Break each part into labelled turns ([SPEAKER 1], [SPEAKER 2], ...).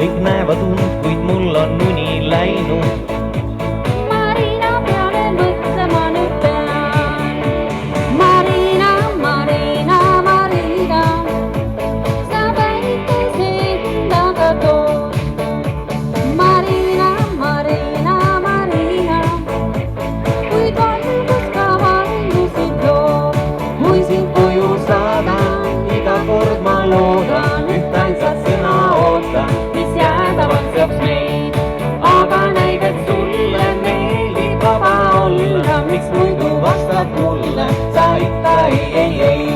[SPEAKER 1] kõik näevad und, kuid mul on uni läinud.
[SPEAKER 2] Marina peale mõtlema nüüd pean. Marina, Marina, Marina, sa väikese endaga tood. Marina, Marina, Marina, kuid valgus ka varjusid loob.
[SPEAKER 1] kui sind koju saadan, iga kord ma loodan, üht ainsat sõna ootan, mis jäädavalt seoks meid. aga näib, et sulle meeldib vaba olla, miks muidu vastad mulle, sa ikka ei.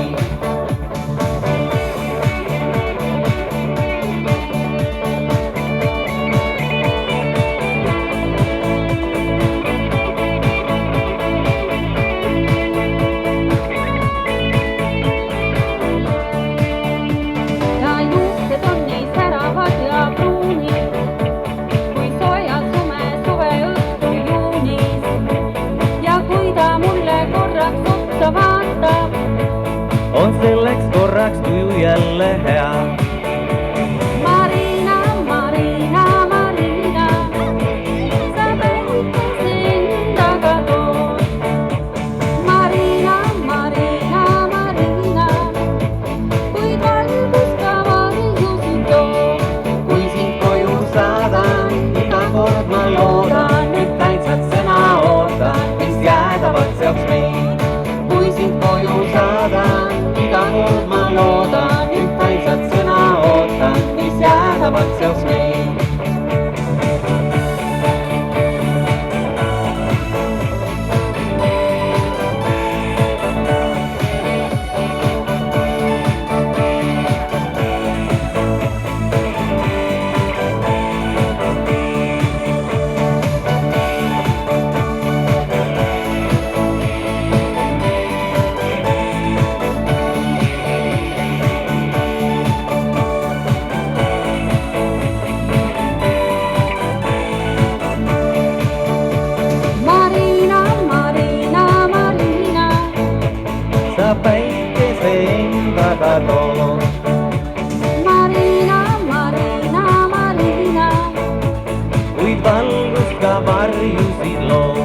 [SPEAKER 2] Ja juuksed on nii säravad ja pruunid, kui sooja suve õhtu juunis. Ja kui ta mulle korraks otsa vaatab,
[SPEAKER 1] on selleks korraks tuju jälle hea.
[SPEAKER 2] Marina, Marina, Marina, sa väikese endaga tood. Marina, Marina, Marina, kuid valgus ka varjusid toob.
[SPEAKER 1] kui sind koju saadan, iga kord ma loodan, üht ainsat sõna ootan, mis jäädavalt seoks meid. kui sind koju saadan, iga kord ma loodan, üht ainsat sõna ootan, mis jäädavalt seoks meid.
[SPEAKER 2] Marina, Marina, Marina,
[SPEAKER 1] sa päikese endaga tood.
[SPEAKER 2] Marina, Marina, Marina,
[SPEAKER 1] kuid valgus ka varjusid loob.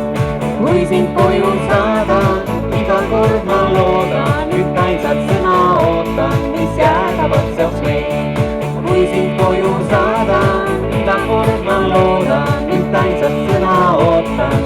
[SPEAKER 1] kui sind koju saadan, iga kord ma loodan, üht ainsat sõna ootan, mis jäädavalt seoks meid. kui sind koju saadan, iga kord ma loodan, üht ainsat sõna ootan,